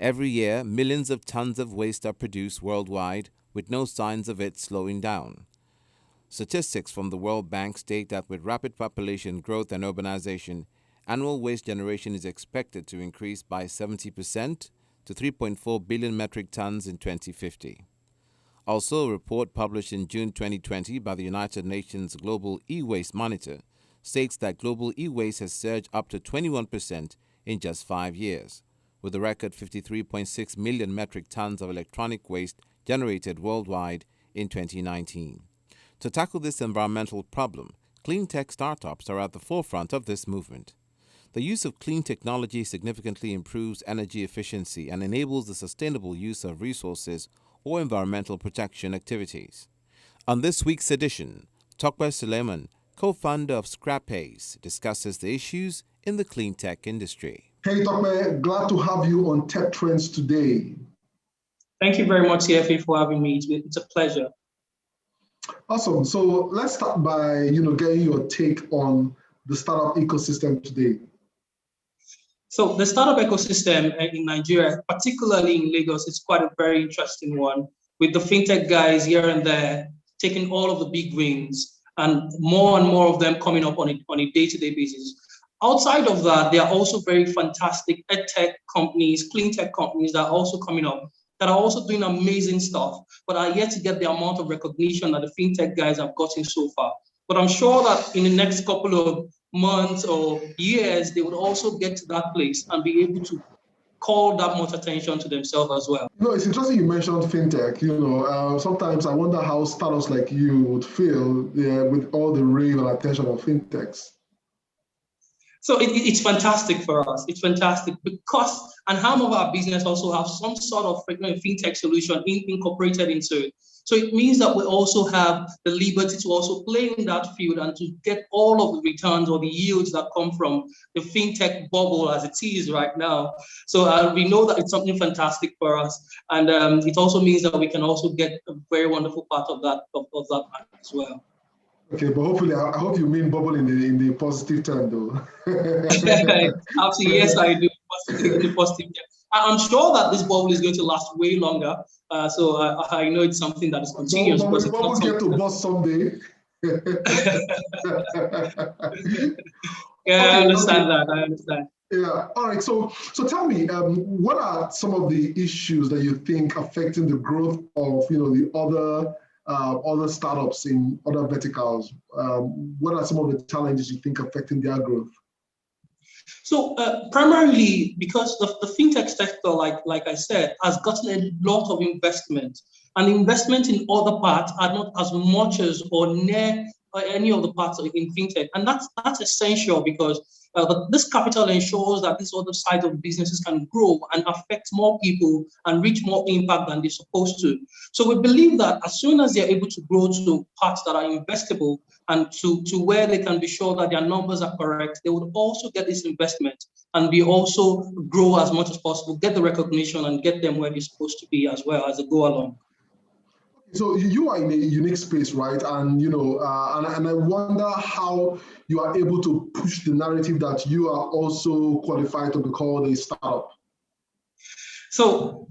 Every year, millions of tons of waste are produced worldwide with no signs of it slowing down. Statistics from the World Bank state that with rapid population growth and urbanization, annual waste generation is expected to increase by 70% to 3.4 billion metric tons in 2050. Also, a report published in June 2020 by the United Nations Global E-Waste Monitor states that global e-waste has surged up to 21% in just 5 years, with a record 53.6 million metric tons of electronic waste generated worldwide in 2019. To tackle this environmental problem, Cleantech startups are at the forefront of this movement. The use of clean technology significantly improves energy efficiency and enables the sustainable use of resources or environmental protection activities. On this week's edition, Tokwe Suleiman, co-founder of ScrapAce, discusses the issues in the clean tech industry. Hey Tokwe, glad to have you on Tech Trends today. Thank you very much, CFA, for having me. It's a pleasure. Awesome. So let's start by getting your take on the startup ecosystem today. So the startup ecosystem in Nigeria, particularly in Lagos, is quite a very interesting one, with the fintech guys here and there taking all of the big wins and more of them coming up on a day-to-day basis. Outside of that, there are also very fantastic edtech companies, clean tech companies that are also coming up, that are also doing amazing stuff, but are yet to get the amount of recognition that the fintech guys have gotten so far. But I'm sure that in the next couple of months or years, they would also get to that place and be able to call that much attention to themselves as well. It's interesting you mentioned fintech. Sometimes I wonder how startups like you would feel with all the rave and attention of fintechs. So it's fantastic for us. It's fantastic because, and half of our business also have some sort of fintech solution incorporated into it. So it means that we also have the liberty to also play in that field and to get all of the returns or the yields that come from the fintech bubble as it is right now. So we know that it's something fantastic for us. And it also means that we can also get a very wonderful part of that as well. Okay, but hopefully, I hope you mean bubble in the positive term, though. Absolutely, yes, I do. In the positive term. I'm sure that this bubble is going to last way longer. So I know it's something that is continuous. But will bubble get to bust someday? Yeah, okay, I understand that. I understand. Yeah. All right. So tell me, what are some of the issues that you think affecting the growth of the other startups in other verticals? What are some of the challenges you think affecting their growth? So primarily because the fintech sector, like I said, has gotten a lot of investment, and investment in other parts are not as much as or near any of the parts in fintech, and that's essential because this capital ensures that this other side of businesses can grow and affect more people and reach more impact than they're supposed to. So we believe that as soon as they're able to grow to parts that are investable and to where they can be sure that their numbers are correct, they would also get this investment and be also grow as much as possible, get the recognition and get them where they're supposed to be as well as they go along. So you are in a unique space, right? And and I wonder how you are able to push the narrative that you are also qualified to be called a startup. So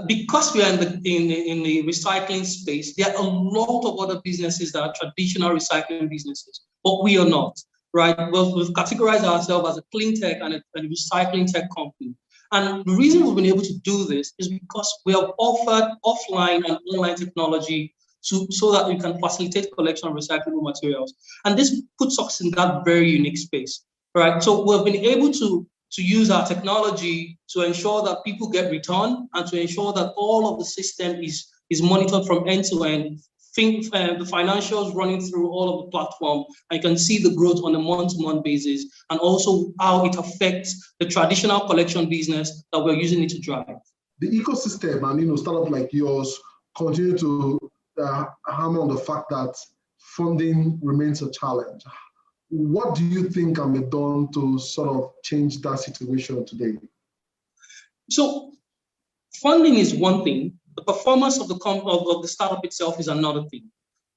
because we are in the recycling space, there are a lot of other businesses that are traditional recycling businesses, but we are not, right? Well, we've categorized ourselves as a clean tech and a recycling tech company. And the reason we've been able to do this is because we have offered offline and online technology so that we can facilitate collection of recyclable materials. And this puts us in that very unique space, right? So we've been able to use our technology to ensure that people get return and to ensure that all of the system is monitored from end to end. The financials running through all of the platform. I can see the growth on a month-to-month basis and also how it affects the traditional collection business that we're using it to drive. The ecosystem and startups like yours continue to hammer on the fact that funding remains a challenge. What do you think can be done to sort of change that situation today? So funding is one thing. The performance of the startup itself is another thing,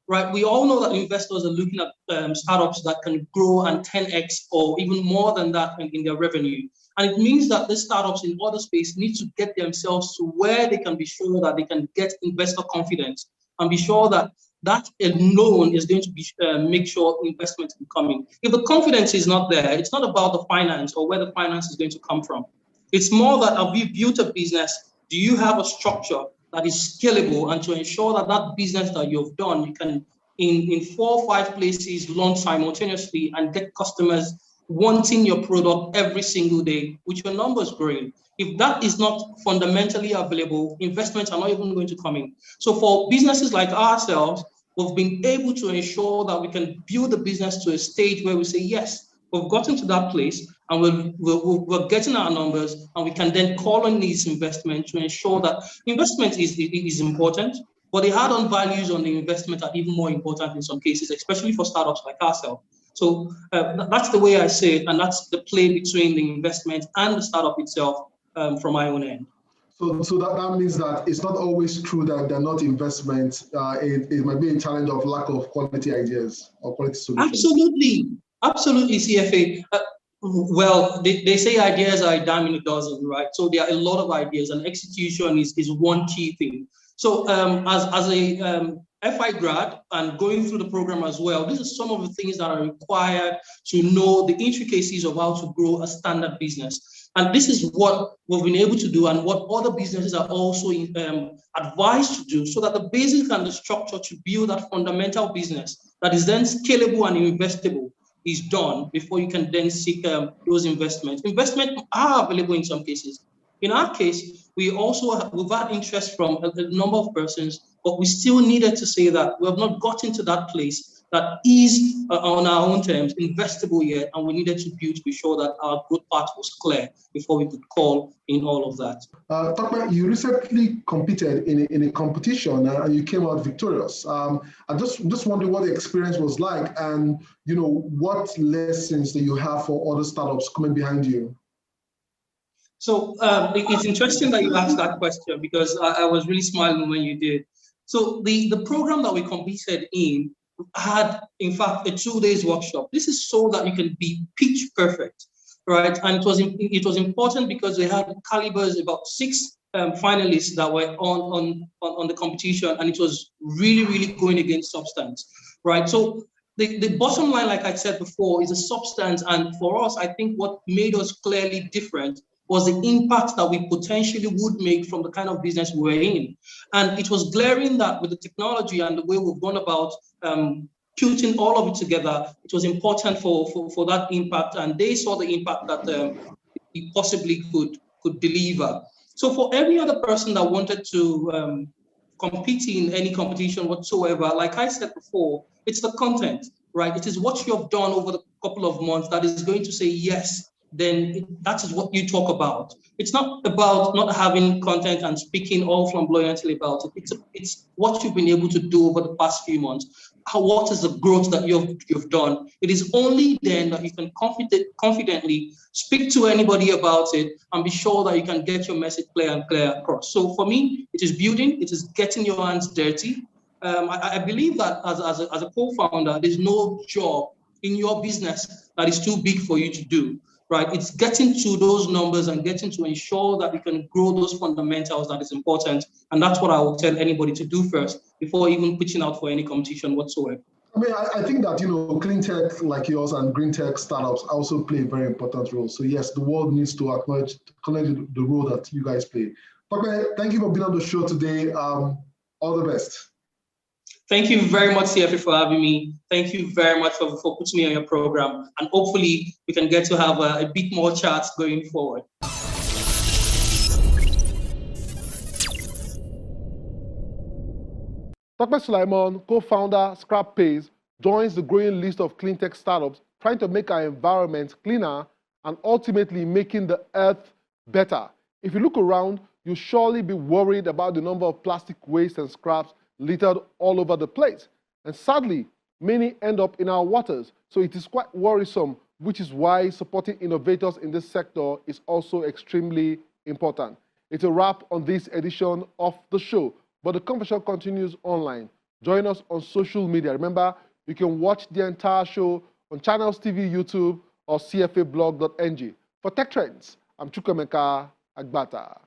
right? We all know that investors are looking at startups that can grow and 10x or even more than that in their revenue. And it means that the startups in other space need to get themselves to where they can be sure that they can get investor confidence and be sure that that alone is going to be make sure investment is coming. If the confidence is not there, it's not about the finance or where the finance is going to come from. It's more that have you built a business? Do you have a structure that is scalable, and to ensure that that business that you've done, you can in 4 or 5 places launch simultaneously and get customers wanting your product every single day, with your numbers growing. If that is not fundamentally available, investments are not even going to come in. So for businesses like ourselves, we've been able to ensure that we can build the business to a stage where we say, yes, we've gotten to that place and we're getting our numbers, and we can then call on these investments to ensure that investment is important, but the add-on values on the investment are even more important in some cases, especially for startups like ourselves. So that's the way I say it, and that's the play between the investment and the startup itself from my own end. So that means that it's not always true that they're not investments. It might be a challenge of lack of quality ideas or quality solutions. Absolutely, CFA. Well, they say ideas are a dime in a dozen, right? So there are a lot of ideas, and execution is one key thing. So as a FI grad and going through the program as well, these are some of the things that are required to know the intricacies of how to grow a standard business. And this is what we've been able to do, and what other businesses are also advised to do, so that the basic and the structure to build that fundamental business that is then scalable and investable is done before you can then seek those investments. Investments are available in some cases. In our case, we've had interest from a number of persons, but we still needed to say that we have not gotten to that place that is on our own terms investable yet, and we needed to build to be sure that our growth path was clear before we could call in all of that. Takma, you recently competed in a competition and you came out victorious. I just wondering what the experience was like, and what lessons that you have for other startups coming behind you. So it's interesting that you asked that question, because I was really smiling when you did. So the program that we competed in had, in fact, a 2 days workshop. This is so that you can be pitch perfect, right? And it was important because they had calibers, about 6 finalists that were on the competition, and it was really going against substance, right? So the bottom line, like I said before, is a substance, and for us, I think what made us clearly different was the impact that we potentially would make from the kind of business we're in. And it was glaring that with the technology and the way we've gone about putting all of it together, it was important for that impact, and they saw the impact that we possibly could deliver. So for any other person that wanted to compete in any competition whatsoever, like I said before, it's the content, right? It is what you have done over the couple of months that is going to say yes, then that is what you talk about. It's not about not having content and speaking all flamboyantly about it. It's what you've been able to do over the past few months. What is the growth that you've done? It is only then that you can confidently speak to anybody about it and be sure that you can get your message clear across. So for me, it is building, it is getting your hands dirty. I believe that as a co-founder, there's no job in your business that is too big for you to do. Right, it's getting to those numbers and getting to ensure that we can grow those fundamentals that is important, and that's what I will tell anybody to do first before even pitching out for any competition whatsoever. I mean, I think that clean tech like yours and green tech startups also play a very important role. So yes, the world needs to acknowledge the role that you guys play. Okay, thank you for being on the show today. All the best. Thank you very much, CFA, for having me. Thank you very much for putting me on your program. And hopefully we can get to have a bit more chats going forward. Dr. Sulaiman, co-founder ScrapPace, joins the growing list of clean tech startups trying to make our environment cleaner and ultimately making the earth better. If you look around, you'll surely be worried about the number of plastic waste and scraps littered all over the place. And sadly, many end up in our waters. So it is quite worrisome, which is why supporting innovators in this sector is also extremely important. It's a wrap on this edition of the show, but the conversation continues online. Join us on social media. Remember, you can watch the entire show on Channels TV, YouTube, or cfablog.ng. For Tech Trends, I'm Chukwemeka Agbata.